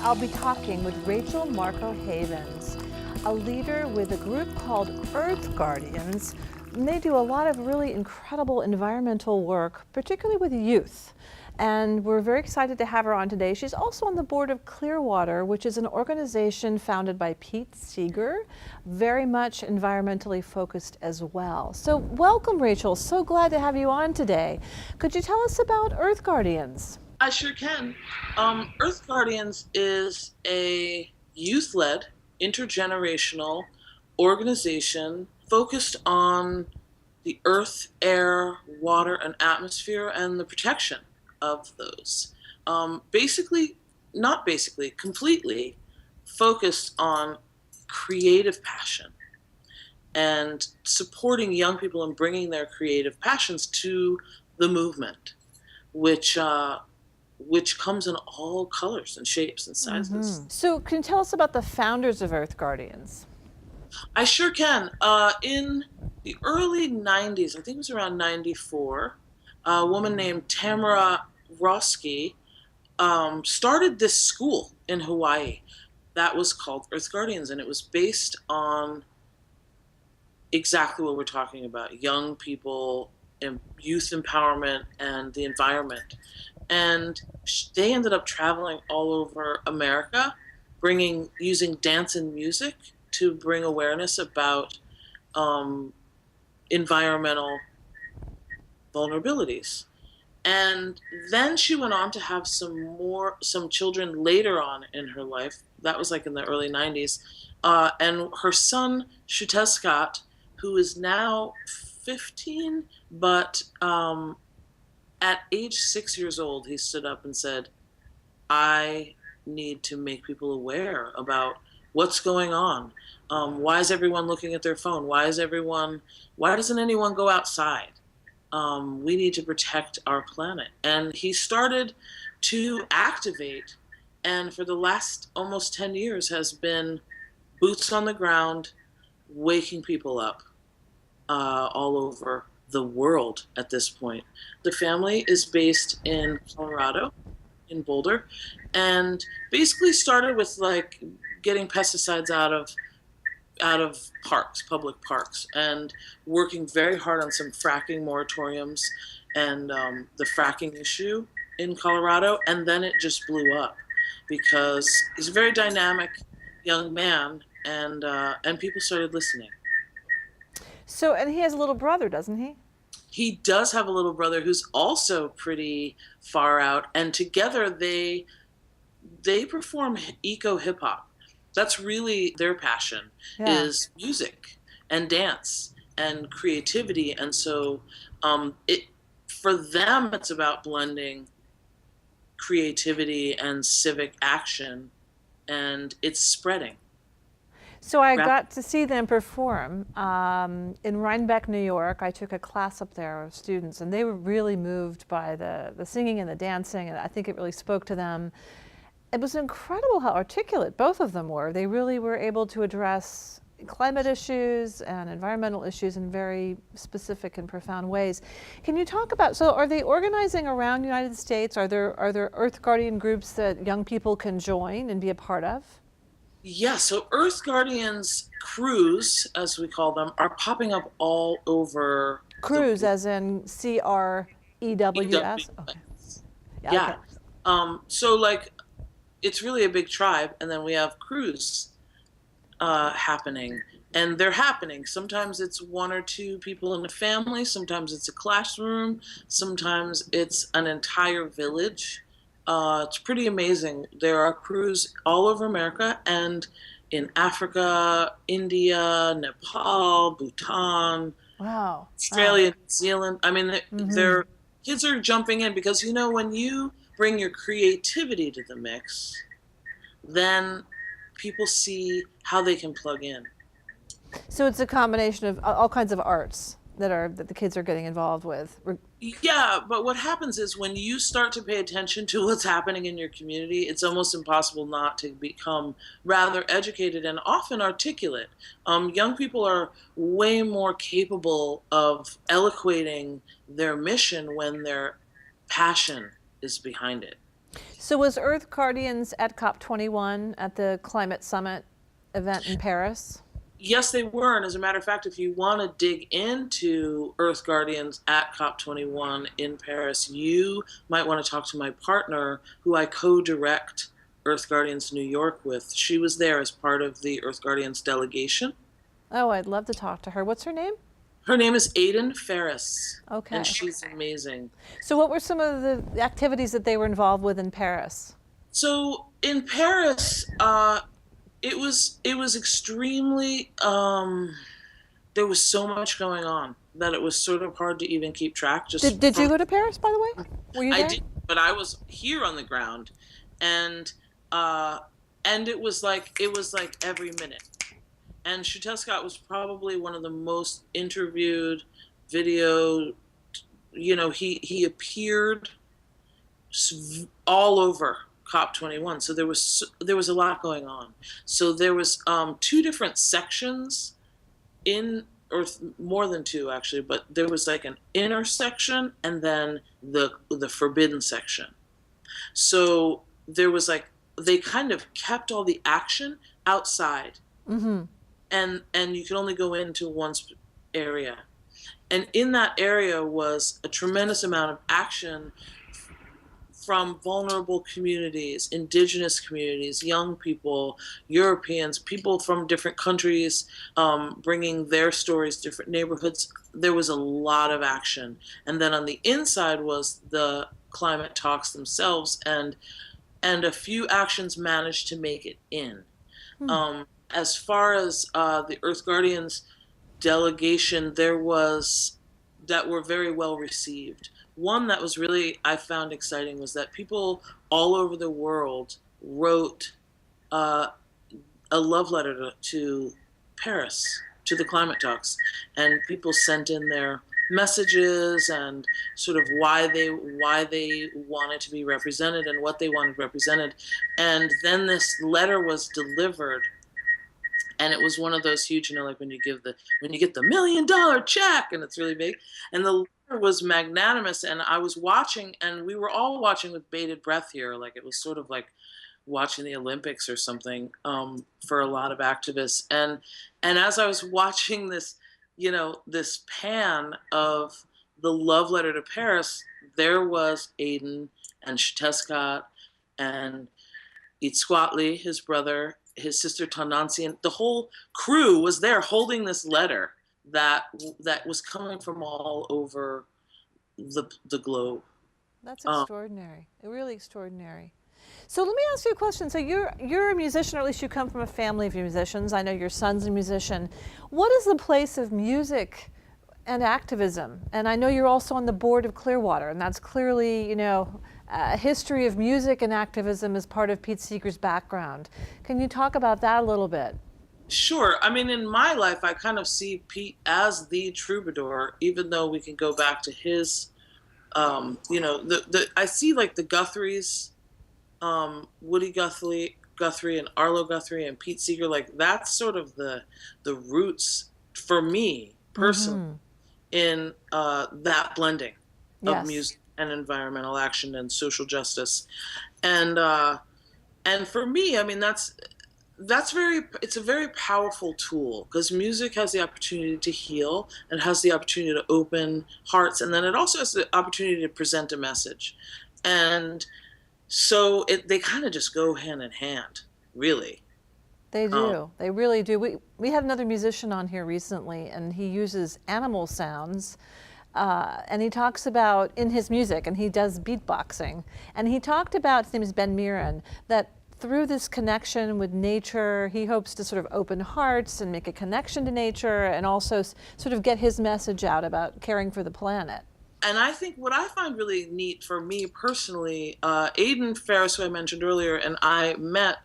I'll be talking with Rachel Marco Havens, a leader with a group called Earth Guardians. And they do a lot of really incredible environmental work, particularly with youth. And we're very excited to have her on today. She's also on the board of Clearwater, which is an organization founded by Pete Seeger, very much environmentally focused as well. So welcome, Rachel. So glad to have you on today. Could you tell us about Earth Guardians? I sure can. Earth Guardians is a youth-led, intergenerational organization focused on the earth, air, water, and atmosphere and the protection of those. Completely focused on creative passion and supporting young people and bringing their creative passions to the movement, which comes in all colors and shapes and sizes. So can you tell us about the founders of Earth Guardians? I sure can. In the early 90s, I think it was around 94, a woman named Tamara Roski started this school in Hawaii that was called Earth Guardians, and it was based on exactly what we're talking about, young people, and youth empowerment, and the environment. And they ended up traveling all over America, using dance and music to bring awareness about environmental vulnerabilities. And then she went on to have some children later on in her life. That was like in the early 90s. And her son, Shuteskat, who is now 15, but at age 6 years old, he stood up and said, I need to make people aware about what's going on. Why is everyone looking at their phone? Why doesn't anyone go outside? We need to protect our planet. And he started to activate, and for the last almost 10 years has been boots on the ground, waking people up all over the world at this point. The family is based in Colorado, in Boulder, and basically started with like getting pesticides out of parks, public parks, and working very hard on some fracking moratoriums and the fracking issue in Colorado. And then it just blew up because he's a very dynamic young man, and people started listening. So, and he has a little brother, doesn't he? He does have a little brother who's also pretty far out, and together they perform eco hip hop. That's really their passion, is music and dance and creativity. And so for them, it's about blending creativity and civic action, and it's spreading. So I got to see them perform in Rhinebeck, New York. I took a class up there of students, and they were really moved by the singing and the dancing, and I think it really spoke to them. It was incredible how articulate both of them were. They really were able to address climate issues and environmental issues in very specific and profound ways. Can you talk about, so are they organizing around the United States? Are there Earth Guardian groups that young people can join and be a part of? Yeah, so Earth Guardians crews, as we call them, are popping up all over. Crews, as in CREWS? Okay. Yeah. Okay. So like, it's really a big tribe, and then we have crews happening, and they're happening. Sometimes it's one or two people in a family, sometimes it's a classroom, sometimes it's an entire village. It's pretty amazing. There are crews all over America and in Africa, India, Nepal, Bhutan, Wow. Australia, New Zealand. I mean, their kids are jumping in because, when you bring your creativity to the mix, then people see how they can plug in. So it's a combination of all kinds of arts that the kids are getting involved with. Yeah, but what happens is when you start to pay attention to what's happening in your community, it's almost impossible not to become rather educated and often articulate. Young people are way more capable of eloquating their mission when their passion is behind it. So was Earth Guardians at COP21 at the Climate Summit event in Paris? Yes, they were. And as a matter of fact, if you want to dig into Earth Guardians at COP21 in Paris, you might want to talk to my partner, who I co direct Earth Guardians New York with. She was there as part of the Earth Guardians delegation. Oh, I'd love to talk to her. What's her name? Her name is Aiden Ferris, Okay. and she's amazing. So what were some of the activities that they were involved with in Paris? So in Paris, it was extremely there was so much going on that it was sort of hard to even keep track. Did you go to Paris, by the way? Were you I there? did, but I was here on the ground, and uh, and it was like every minute. And Chantel Scott was probably one of the most interviewed video. He appeared all over COP21. So there was a lot going on. So there was two different sections in, or more than two actually, but there was like an inner section and then the forbidden section. So there was like, they kind of kept all the action outside, Mm-hmm. and you could only go into one area. And in that area was a tremendous amount of action from vulnerable communities, indigenous communities, young people, Europeans, people from different countries, bringing their stories, different neighborhoods. There was a lot of action. And then on the inside was the climate talks themselves, and a few actions managed to make it in. Hmm. As far as the Earth Guardians delegation, there was that were very well received. One that was really, I found exciting, was that people all over the world wrote uh, a love letter to Paris, to the climate talks, and people sent in their messages and sort of why they wanted to be represented and what they wanted represented. And then this letter was delivered, and it was one of those huge, like when you get the $1 million check and it's really big. And the letter was magnanimous, and I was watching, and we were all watching with bated breath here, like it was sort of like watching the Olympics or something, for a lot of activists. And as I was watching this, this pan of the love letter to Paris, there was Aiden and Shtescott and Itzquatli, his brother, his sister Tanansi, and the whole crew was there holding this letter that was coming from all over the globe. That's extraordinary. Really extraordinary. So let me ask you a question. So you're a musician, or at least you come from a family of musicians. I know your son's a musician. What is the place of music and activism? And I know you're also on the board of Clearwater, and that's clearly, a history of music and activism as part of Pete Seeger's background. Can you talk about that a little bit? Sure. I mean, in my life, I kind of see Pete as the troubadour, even though we can go back to his, I see like the Guthries, Woody Guthrie and Arlo Guthrie and Pete Seeger, like that's sort of the roots for me personally, Mm-hmm. in that blending of Yes. music and environmental action and social justice. And for me, I mean, it's a very powerful tool, because music has the opportunity to heal and has the opportunity to open hearts, and then it also has the opportunity to present a message. And so they kind of just go hand in hand, really. They do. They really do. We had another musician on here recently, and he uses animal sounds. And he talks about, in his music, and he does beatboxing, and he talked about, his name is Ben Mirren, that through this connection with nature, he hopes to sort of open hearts and make a connection to nature, and also sort of get his message out about caring for the planet. And I think what I find really neat for me personally, Aiden Ferris, who I mentioned earlier, and I met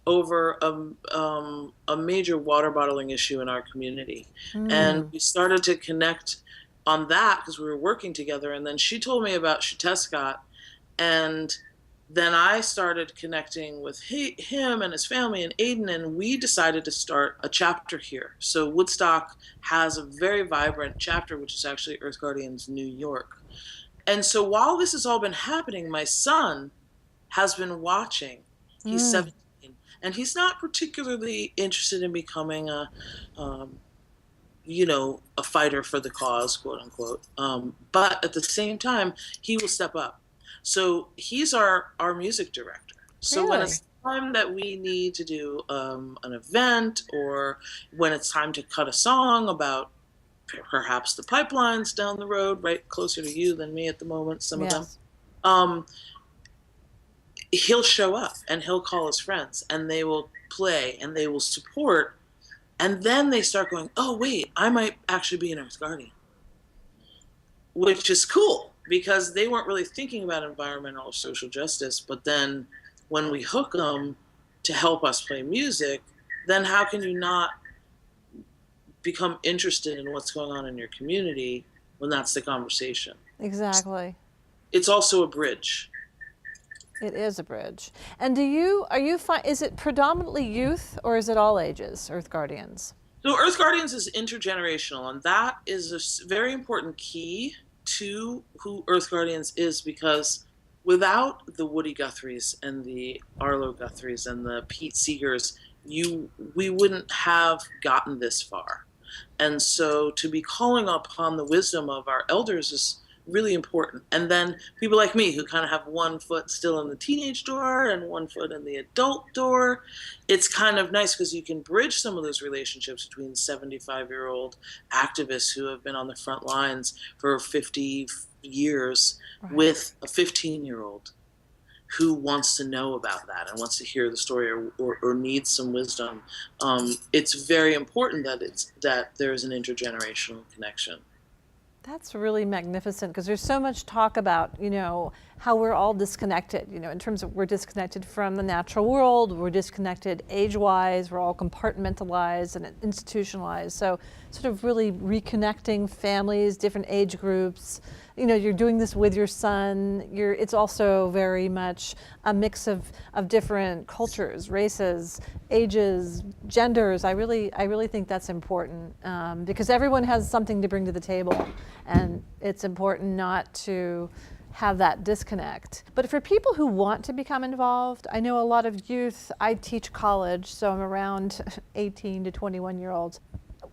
over a major water bottling issue in our community. And we started to connect on that because we were working together. And then she told me about Shtescott, and then I started connecting with him and his family and Aiden, and we decided to start a chapter here. So Woodstock has a very vibrant chapter, which is actually Earth Guardians New York. And so while this has all been happening, my son has been watching. He's Mm, 17, and he's not particularly interested in becoming um, a fighter for the cause, quote unquote. But at the same time, he will step up. So he's our music director. So when really? it's time that we need to do an event, or when it's time to cut a song about perhaps the pipelines down the road, right closer to you than me at the moment, some of them, Yes. um, he'll show up and he'll call his friends and they will play and they will support. And then they start going, oh, wait, I might actually be an Earth Guardian, which is cool because they weren't really thinking about environmental or social justice. But then when we hook them to help us play music, then how can you not become interested in what's going on in your community when that's the conversation? Exactly. It's also a bridge. It is a bridge. And is it predominantly youth or is it all ages, Earth Guardians? So Earth Guardians is intergenerational, and that is a very important key to who Earth Guardians is, because without the Woody Guthries and the Arlo Guthries and the Pete Seegers, we wouldn't have gotten this far. And so to be calling upon the wisdom of our elders is really important. And then people like me who kind of have one foot still in the teenage door and one foot in the adult door, it's kind of nice because you can bridge some of those relationships between 75-year-old activists who have been on the front lines for 50 years Right. with a 15-year-old who wants to know about that and wants to hear the story, or needs some wisdom. It's very important that there's an intergenerational connection. That's really magnificent because there's so much talk about, how we're all disconnected, in terms of we're disconnected from the natural world, we're disconnected age-wise, we're all compartmentalized and institutionalized. So sort of really reconnecting families, different age groups. You're doing this with your son. It's also very much a mix of different cultures, races, ages, genders. I really think that's important because everyone has something to bring to the table, and it's important not to have that disconnect. But for people who want to become involved, I know a lot of youth. I teach college, so I'm around 18 to 21-year-olds.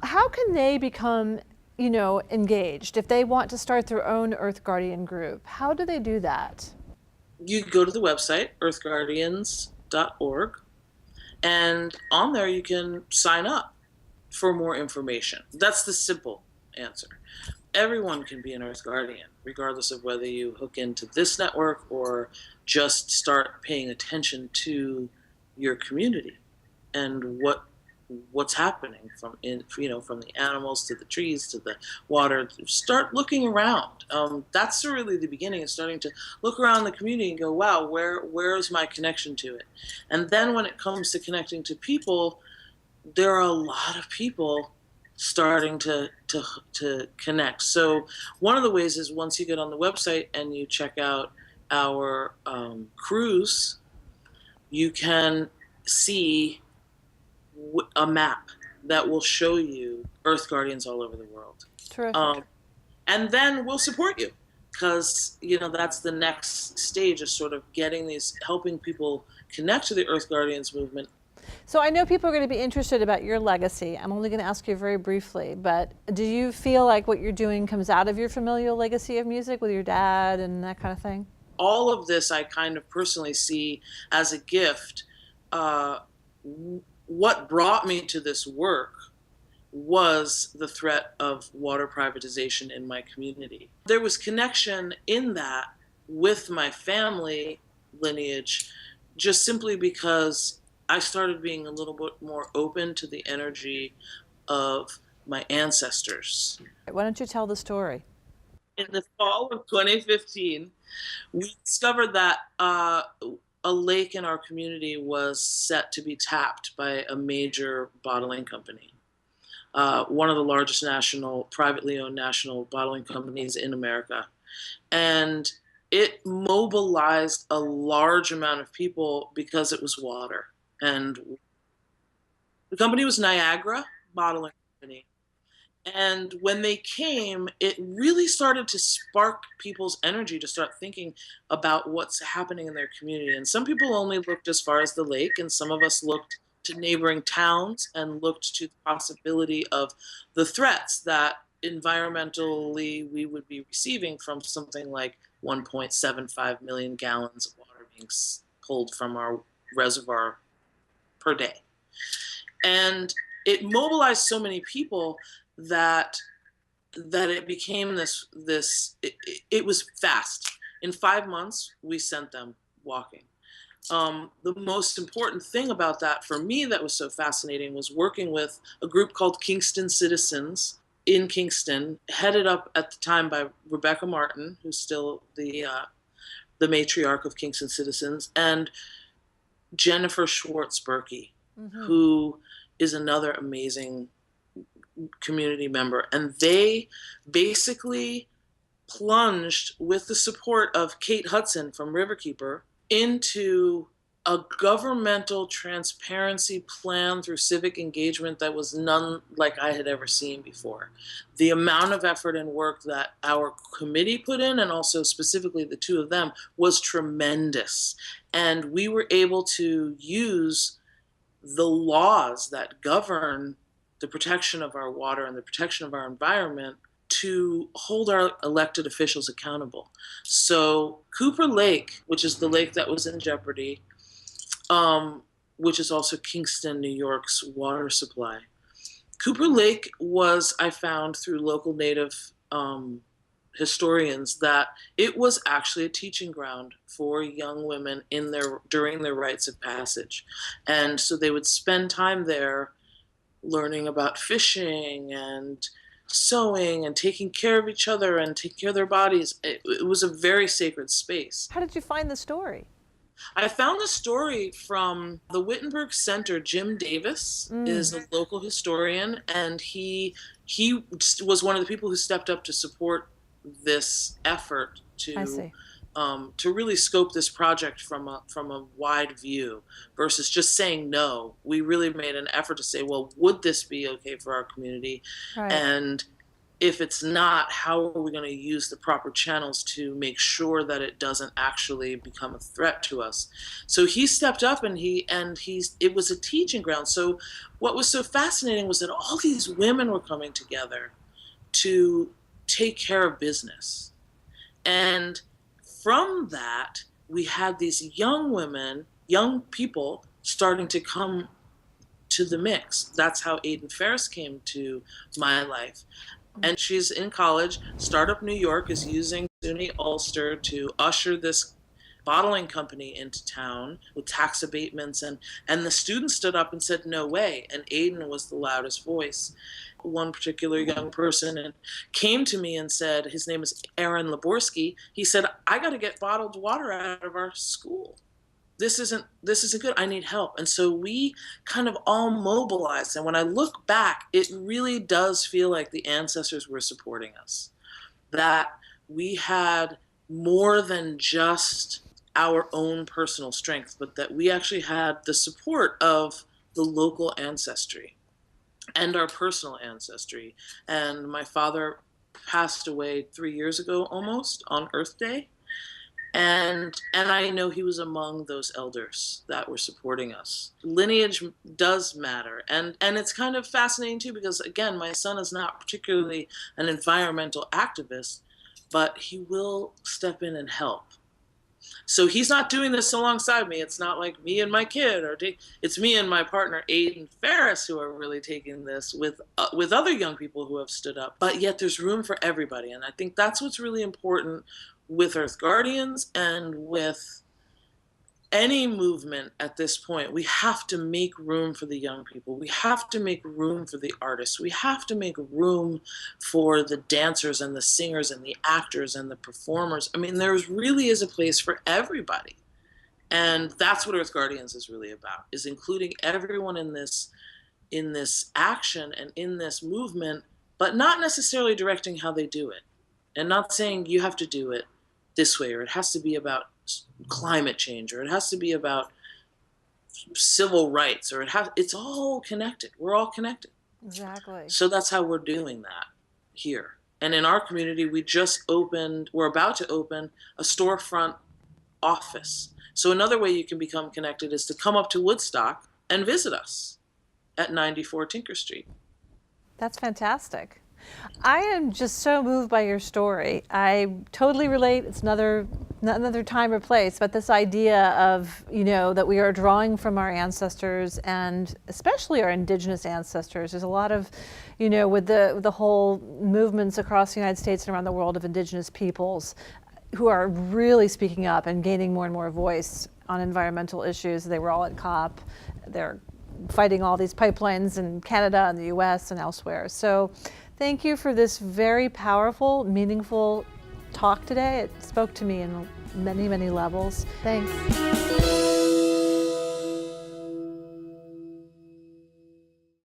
How can they become engaged if they want to start their own Earth Guardian group? How do they do that? You go to the website, earthguardians.org, and on there you can sign up for more information. That's the simple answer. Everyone can be an Earth Guardian, regardless of whether you hook into this network or just start paying attention to your community and what's happening from the animals to the trees to the water. Start looking around. That's really the beginning, is starting to look around the community and go, wow, where is my connection to it? And then when it comes to connecting to people, there are a lot of people starting to connect. So one of the ways is, once you get on the website and you check out our cruise, you can see a map that will show you Earth Guardians all over the world. Terrific. And then we'll support you, because that's the next stage, is sort of helping people connect to the Earth Guardians movement. So I know people are going to be interested about your legacy. I'm only going to ask you very briefly, but do you feel like what you're doing comes out of your familial legacy of music with your dad and that kind of thing? All of this I kind of personally see as a gift. What brought me to this work was the threat of water privatization in my community. There was connection in that with my family lineage, just simply because I started being a little bit more open to the energy of my ancestors. Why don't you tell the story? In the fall of 2015, we discovered that a lake in our community was set to be tapped by a major bottling company, one of the largest privately owned national bottling companies in America. And it mobilized a large amount of people because it was water. And the company was Niagara Bottling Company. And when they came, it really started to spark people's energy to start thinking about what's happening in their community. And some people only looked as far as the lake, and some of us looked to neighboring towns and looked to the possibility of the threats that environmentally we would be receiving from something like 1.75 million gallons of water being pulled from our reservoir per day. And it mobilized so many people that it became it was fast. In 5 months we sent them walking. The most important thing about that for me that was so fascinating was working with a group called Kingston Citizens in Kingston, headed up at the time by Rebecca Martin, who's still the matriarch of Kingston Citizens, and Jennifer Schwartz Berkey, who is another amazing community member. And they basically plunged, with the support of Kate Hudson from Riverkeeper, into a governmental transparency plan through civic engagement that was none like I had ever seen before. The amount of effort and work that our committee put in, and also specifically the two of them, was tremendous. And we were able to use the laws that govern the protection of our water and the protection of our environment to hold our elected officials accountable. So Cooper Lake, which is the lake that was in jeopardy, which is also Kingston, New York's water supply. Cooper Lake was, I found through local Native historians, that it was actually a teaching ground for young women during their rites of passage. And so they would spend time there learning about fishing and sewing and taking care of each other and taking care of their bodies. It was a very sacred space. How did you find the story? I found the story from the Wittenberg Center. Jim Davis is a local historian, and he was one of the people who stepped up to support this effort to really scope this project from a wide view versus just saying no. We really made an effort to say, well, would this be okay for our community? Right. And if it's not, how are we going to use the proper channels to make sure that it doesn't actually become a threat to us? So he stepped up, and it was a teaching ground. So what was so fascinating was that all these women were coming together to take care of business. And from that, we had these young women, young people starting to come to the mix. That's how Aiden Ferris came to my life. And she's in college. Startup New York is using SUNY Ulster to usher this bottling company into town with tax abatements. And the students stood up and said, no way. And Aiden was the loudest voice. One particular young person came to me and said, his name is Aaron Laborski. He said, I got to get bottled water out of our school. This isn't good. I need help. And so we kind of all mobilized. And when I look back, it really does feel like the ancestors were supporting us, that we had more than just our own personal strength, but that we actually had the support of the local ancestry and our personal ancestry. And my father passed away 3 years ago, almost, on Earth Day. And I know he was among those elders that were supporting us. Lineage does matter. And it's kind of fascinating too, because again, my son is not particularly an environmental activist, but he will step in and help. So he's not doing this alongside me. It's not like me and my kid, it's me and my partner Aiden Ferris who are really taking this with other young people who have stood up. But yet there's room for everybody. And I think that's what's really important with Earth Guardians and with any movement at this point. We have to make room for the young people. We have to make room for the artists. We have to make room for the dancers and the singers and the actors and the performers. I mean, there really is a place for everybody. And that's what Earth Guardians is really about, is including everyone in this action and in this movement, but not necessarily directing how they do it. And not saying you have to do it this way, or it has to be about climate change, or it has to be about civil rights, or it's all connected. We're all connected. Exactly. So that's how we're doing that here. And in our community, we're about to open a storefront office. So another way you can become connected is to come up to Woodstock and visit us at 94 Tinker Street. That's fantastic. I am just so moved by your story. I totally relate. It's not another time or place, but this idea of, that we are drawing from our ancestors, and especially our indigenous ancestors. There's a lot of, with the whole movements across the United States and around the world of indigenous peoples who are really speaking up and gaining more and more voice on environmental issues. They were all at COP. They're fighting all these pipelines in Canada and the US and elsewhere. So thank you for this very powerful, meaningful talk today. It spoke to me in many, many levels. Thanks.